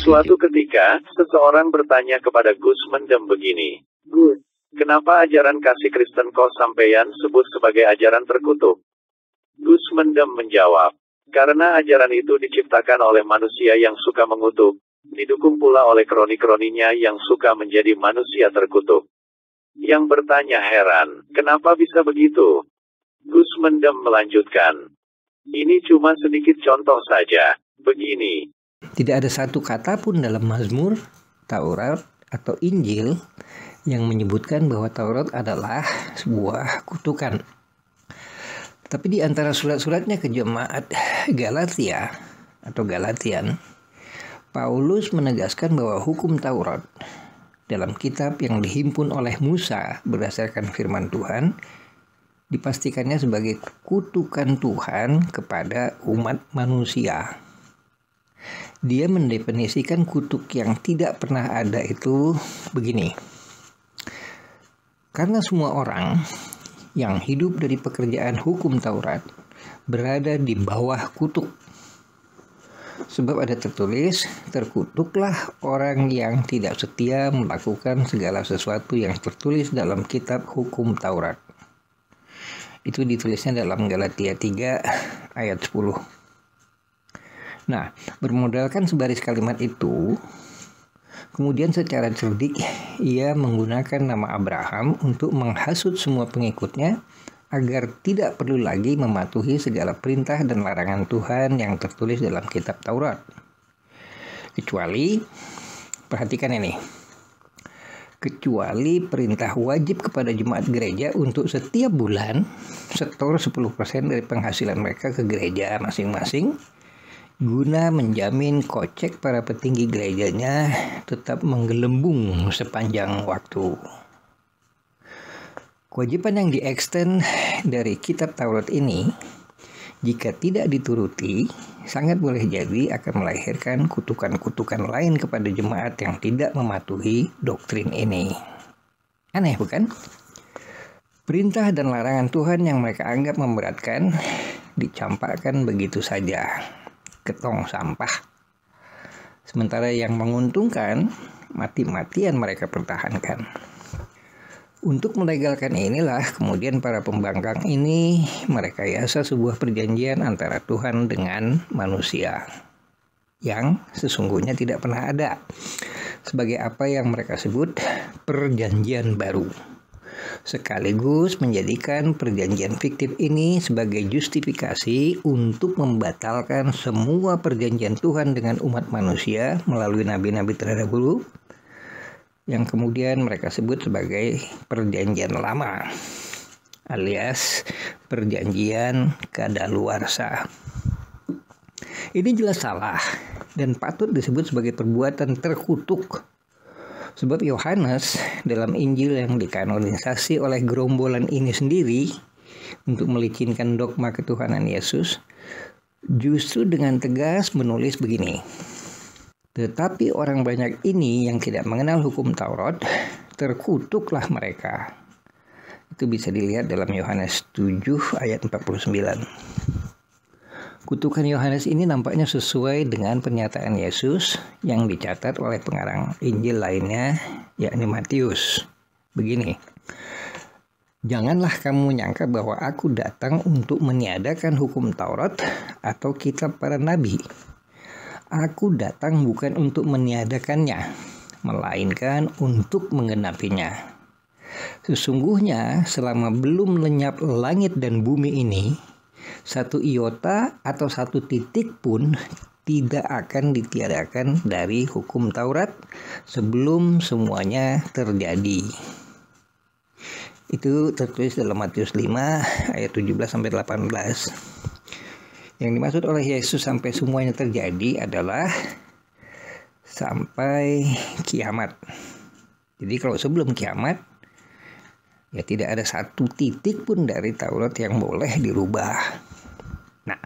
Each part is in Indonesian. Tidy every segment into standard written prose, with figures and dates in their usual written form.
Suatu ketika, seseorang bertanya kepada Gus Mendem begini, Gus, kenapa ajaran kasih Kristen kok sampeyan sebut sebagai ajaran terkutuk? Gus Mendem menjawab, karena ajaran itu diciptakan oleh manusia yang suka mengutuk, didukung pula oleh kroni-kroninya yang suka menjadi manusia terkutuk. Yang bertanya heran, kenapa bisa begitu? Gus Mendem melanjutkan, ini cuma sedikit contoh saja, begini. Tidak ada satu kata pun dalam Mazmur, Taurat, atau Injil yang menyebutkan bahwa Taurat adalah sebuah kutukan. Tapi di antara surat-suratnya ke jemaat Galatia atau Galatian, Paulus menegaskan bahwa hukum Taurat dalam kitab yang dihimpun oleh Musa berdasarkan firman Tuhan dipastikannya sebagai kutukan Tuhan kepada umat manusia. Dia mendefinisikan kutuk yang tidak pernah ada itu begini. Karena semua orang yang hidup dari pekerjaan hukum Taurat berada di bawah kutuk. Sebab ada tertulis, terkutuklah orang yang tidak setia melakukan segala sesuatu yang tertulis dalam kitab hukum Taurat. Itu ditulisnya dalam Galatia 3 ayat 10. Nah, bermodalkan sebaris kalimat itu, kemudian secara cerdik ia menggunakan nama Abraham untuk menghasut semua pengikutnya agar tidak perlu lagi mematuhi segala perintah dan larangan Tuhan yang tertulis dalam kitab Taurat. Kecuali, perhatikan ini, kecuali perintah wajib kepada jemaat gereja untuk setiap bulan setor 10% dari penghasilan mereka ke gereja masing-masing, guna menjamin kocek para petinggi gerejanya tetap menggelembung sepanjang waktu. Kewajiban yang diekstend dari kitab Taurat ini, jika tidak dituruti, sangat boleh jadi akan melahirkan kutukan-kutukan lain kepada jemaat yang tidak mematuhi doktrin ini. Aneh bukan? Perintah dan larangan Tuhan yang mereka anggap memberatkan dicampakkan begitu saja ke tong sampah. Sementara yang menguntungkan mati-matian mereka pertahankan. Untuk melegalkan inilah kemudian para pembangkang ini merekayasa sebuah perjanjian antara Tuhan dengan manusia yang sesungguhnya tidak pernah ada, sebagai apa yang mereka sebut perjanjian baru, sekaligus menjadikan perjanjian fiktif ini sebagai justifikasi untuk membatalkan semua perjanjian Tuhan dengan umat manusia melalui nabi-nabi terdahulu, yang kemudian mereka sebut sebagai perjanjian lama, alias perjanjian kadaluarsa. Ini jelas salah dan patut disebut sebagai perbuatan terkutuk. Sebab Yohanes dalam Injil yang dikanonisasi oleh gerombolan ini sendiri untuk melicinkan dogma ketuhanan Yesus, justru dengan tegas menulis begini. Tetapi orang banyak ini yang tidak mengenal hukum Taurat, terkutuklah mereka. Itu bisa dilihat dalam Yohanes 7 ayat 49. Kutukan Yohanes ini nampaknya sesuai dengan pernyataan Yesus yang dicatat oleh pengarang Injil lainnya, yakni Matius. Begini, janganlah kamu menyangka bahwa aku datang untuk meniadakan hukum Taurat atau kitab para nabi. Aku datang bukan untuk meniadakannya, melainkan untuk menggenapinya. Sesungguhnya selama belum lenyap langit dan bumi ini, satu iota atau satu titik pun tidak akan ditiadakan dari hukum Taurat sebelum semuanya terjadi. Itu tertulis dalam Matius 5 ayat 17-18. Yang dimaksud oleh Yesus sampai semuanya terjadi adalah sampai kiamat. Jadi kalau sebelum kiamat, ya tidak ada satu titik pun dari Taurat yang boleh dirubah. Nah,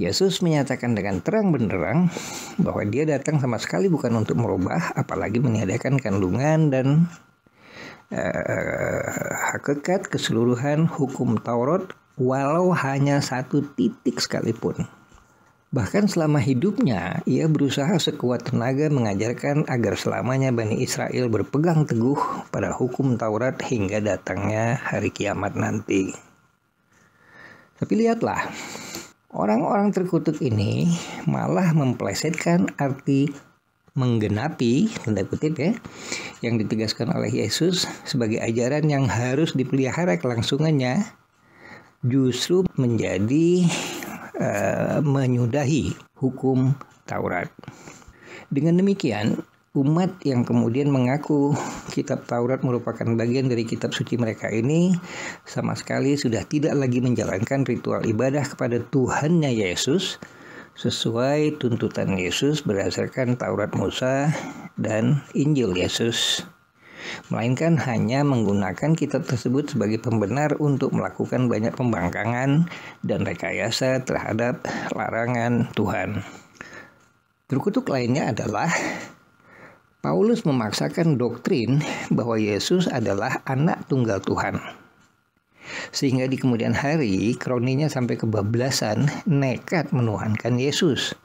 Yesus menyatakan dengan terang benderang bahwa dia datang sama sekali bukan untuk merubah, apalagi meniadakan kandungan dan hakikat keseluruhan hukum Taurat, walau hanya satu titik sekalipun. Bahkan selama hidupnya, ia berusaha sekuat tenaga mengajarkan agar selamanya Bani Israel berpegang teguh pada hukum Taurat hingga datangnya hari kiamat nanti. Tapi lihatlah, orang-orang terkutuk ini malah memplesetkan arti menggenapi, tanda kutip ya, yang ditegaskan oleh Yesus sebagai ajaran yang harus dipelihara kelangsungannya, justru menjadi menyudahi hukum Taurat. Dengan demikian, umat yang kemudian mengaku kitab Taurat merupakan bagian dari kitab suci mereka ini sama sekali sudah tidak lagi menjalankan ritual ibadah kepada Tuhannya Yesus sesuai tuntutan Yesus berdasarkan Taurat Musa dan Injil Yesus, melainkan hanya menggunakan kitab tersebut sebagai pembenar untuk melakukan banyak pembangkangan dan rekayasa terhadap larangan Tuhan. Terkutuk lainnya adalah Paulus memaksakan doktrin bahwa Yesus adalah anak tunggal Tuhan. Sehingga di kemudian hari kroninya sampai kebablasan nekat menuhankan Yesus.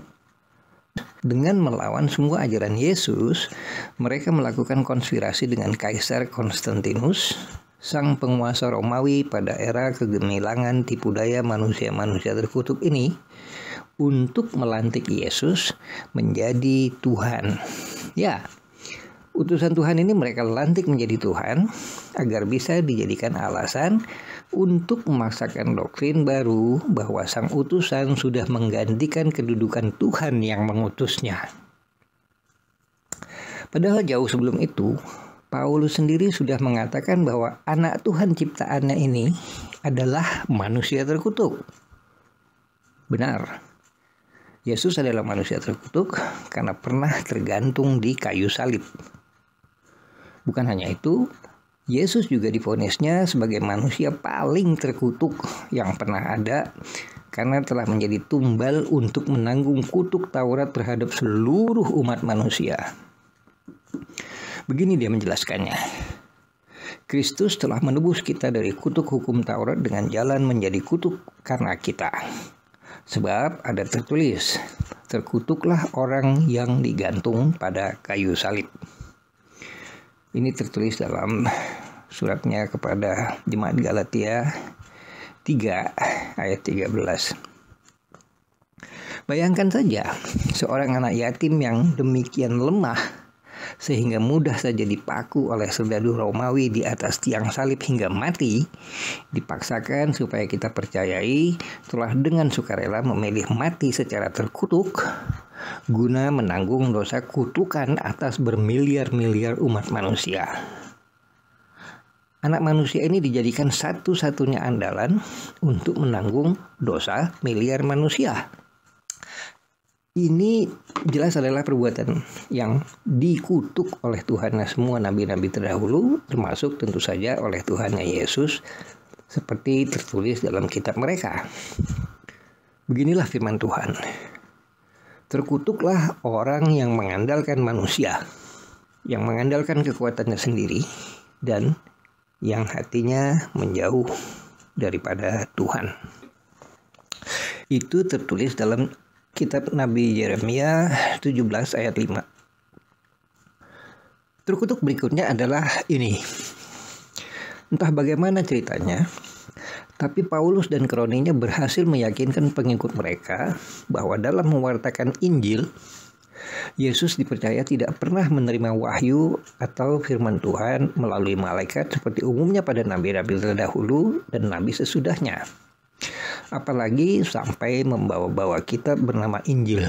Dengan melawan semua ajaran Yesus, mereka melakukan konspirasi dengan Kaisar Konstantinus, sang penguasa Romawi pada era kegemilangan tipu daya manusia-manusia terkutuk ini, untuk melantik Yesus menjadi Tuhan. Ya, utusan Tuhan ini mereka lantik menjadi Tuhan agar bisa dijadikan alasan untuk memaksakan doktrin baru bahwa sang utusan sudah menggantikan kedudukan Tuhan yang mengutusnya. Padahal jauh sebelum itu, Paulus sendiri sudah mengatakan bahwa anak Tuhan ciptaannya ini adalah manusia terkutuk. Benar, Yesus adalah manusia terkutuk karena pernah tergantung di kayu salib. Bukan hanya itu, Yesus juga divonisnya sebagai manusia paling terkutuk yang pernah ada karena telah menjadi tumbal untuk menanggung kutuk Taurat terhadap seluruh umat manusia. Begini dia menjelaskannya. Kristus telah menebus kita dari kutuk hukum Taurat dengan jalan menjadi kutuk karena kita. Sebab ada tertulis, terkutuklah orang yang digantung pada kayu salib. Ini tertulis dalam suratnya kepada jemaat Galatia 3 ayat 13. Bayangkan saja seorang anak yatim yang demikian lemah sehingga mudah saja dipaku oleh serdadu Romawi di atas tiang salib hingga mati, dipaksakan supaya kita percayai telah dengan sukarela memilih mati secara terkutuk guna menanggung dosa kutukan atas bermiliar-miliar umat manusia. Anak manusia ini dijadikan satu-satunya andalan untuk menanggung dosa miliar manusia. Ini jelas adalah perbuatan yang dikutuk oleh Tuhannya semua nabi-nabi terdahulu, termasuk tentu saja oleh Tuhannya Yesus, seperti tertulis dalam kitab mereka. Beginilah firman Tuhan. Terkutuklah orang yang mengandalkan manusia, yang mengandalkan kekuatannya sendiri, dan yang hatinya menjauh daripada Tuhan. Itu tertulis dalam kitab Nabi Yeremia 17 ayat 5. Terkutuk berikutnya adalah ini. Entah bagaimana ceritanya, tapi Paulus dan kroninya berhasil meyakinkan pengikut mereka bahwa dalam mewartakan Injil, Yesus dipercaya tidak pernah menerima wahyu atau firman Tuhan melalui malaikat seperti umumnya pada nabi-nabi terdahulu dan nabi sesudahnya. Apalagi sampai membawa-bawa kitab bernama Injil.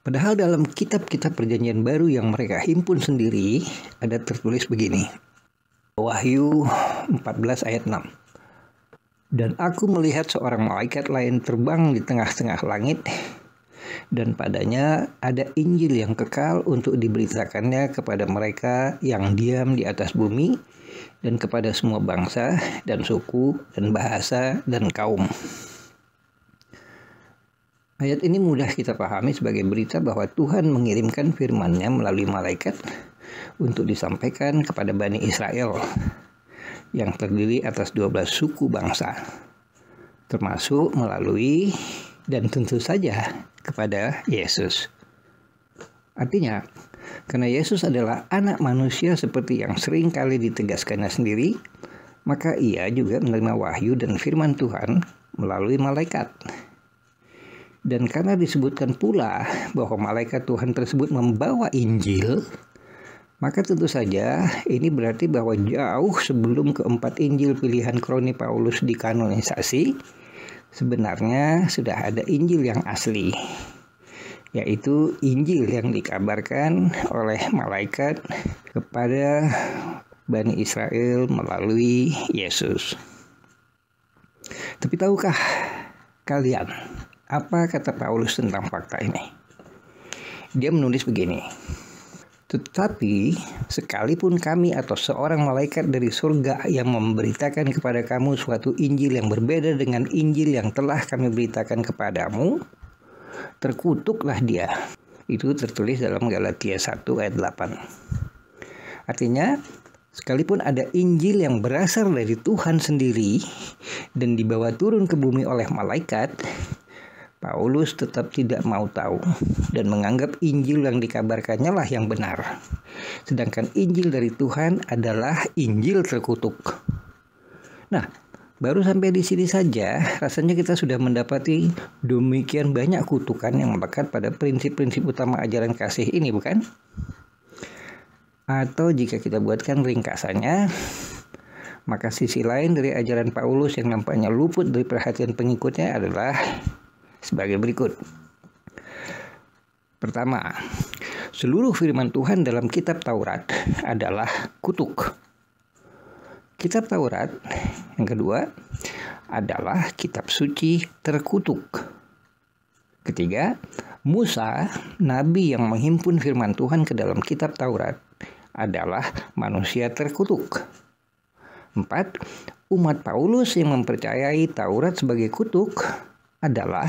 Padahal dalam kitab-kitab perjanjian baru yang mereka himpun sendiri ada tertulis begini. Wahyu 14 ayat 6. Dan aku melihat seorang malaikat lain terbang di tengah-tengah langit, dan padanya ada Injil yang kekal untuk diberitakannya kepada mereka yang diam di atas bumi, dan kepada semua bangsa dan suku dan bahasa dan kaum. Ayat ini mudah kita pahami sebagai berita bahwa Tuhan mengirimkan firman-Nya melalui malaikat untuk disampaikan kepada Bani Israel yang terdiri atas 12 suku bangsa, termasuk melalui dan tentu saja kepada Yesus. Artinya, karena Yesus adalah anak manusia seperti yang sering kali ditegaskannya sendiri, maka ia juga menerima wahyu dan firman Tuhan melalui malaikat. Dan karena disebutkan pula bahwa malaikat Tuhan tersebut membawa Injil, maka tentu saja ini berarti bahwa jauh sebelum keempat Injil pilihan Kroni Paulus dikanonisasi, sebenarnya sudah ada Injil yang asli, yaitu Injil yang dikabarkan oleh malaikat kepada Bani Israel melalui Yesus. Tapi tahukah kalian apa kata Paulus tentang fakta ini? Dia menulis begini: tetapi sekalipun kami atau seorang malaikat dari surga yang memberitakan kepada kamu suatu Injil yang berbeda dengan Injil yang telah kami beritakan kepadamu, terkutuklah dia. Itu tertulis dalam Galatia 1 ayat 8. Artinya, sekalipun ada Injil yang berasal dari Tuhan sendiri dan dibawa turun ke bumi oleh malaikat, Paulus tetap tidak mau tahu dan menganggap Injil yang dikabarkannya lah yang benar. Sedangkan Injil dari Tuhan adalah Injil terkutuk. Nah, baru sampai di sini saja rasanya kita sudah mendapati demikian banyak kutukan yang melekat pada prinsip-prinsip utama ajaran kasih ini, bukan? Atau jika kita buatkan ringkasannya, maka sisi lain dari ajaran Paulus yang nampaknya luput dari perhatian pengikutnya adalah sebagai berikut. Pertama, seluruh firman Tuhan dalam kitab Taurat adalah kutuk. Kitab Taurat yang kedua adalah kitab suci terkutuk. Ketiga, Musa, nabi yang menghimpun firman Tuhan ke dalam kitab Taurat, adalah manusia terkutuk. 4. Umat Paulus yang mempercayai Taurat sebagai kutuk adalah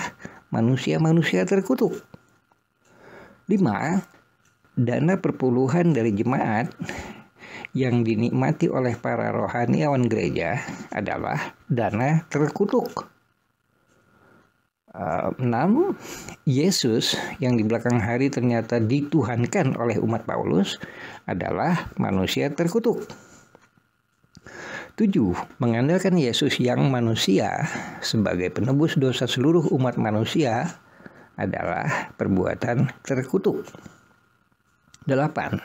manusia-manusia terkutuk. 5. Dana perpuluhan dari jemaat yang dinikmati oleh para rohaniawan gereja adalah dana terkutuk. 6. Yesus yang di belakang hari ternyata dituhankan oleh umat Paulus adalah manusia terkutuk. 7. Mengandalkan Yesus yang manusia sebagai penebus dosa seluruh umat manusia adalah perbuatan terkutuk. 8.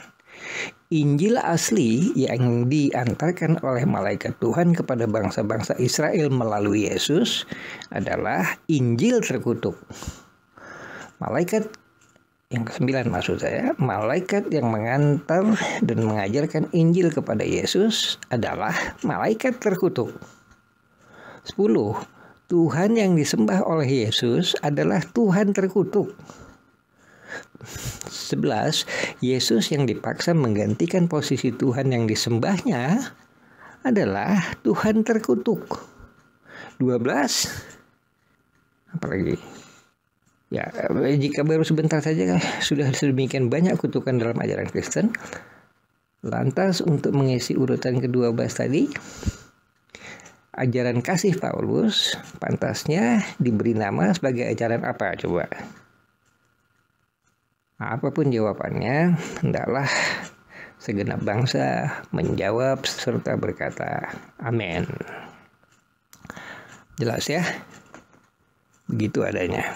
Injil asli yang diantarkan oleh malaikat Tuhan kepada bangsa-bangsa Israel melalui Yesus adalah Injil terkutuk. Malaikat yang ke-9 maksud saya, malaikat yang mengantar dan mengajarkan Injil kepada Yesus adalah malaikat terkutuk. 10. Tuhan yang disembah oleh Yesus adalah Tuhan terkutuk. 11. Yesus yang dipaksa menggantikan posisi Tuhan yang disembahnya adalah Tuhan terkutuk. 12. Apalagi? Ya, jika baru sebentar saja sudah sedemikian banyak kutukan dalam ajaran Kristen, lantas untuk mengisi urutan ke-12 tadi, ajaran kasih Paulus pantasnya diberi nama sebagai ajaran apa coba? Apapun jawabannya, hendaklah segenap bangsa menjawab serta berkata, amin. Jelas ya? Begitu adanya.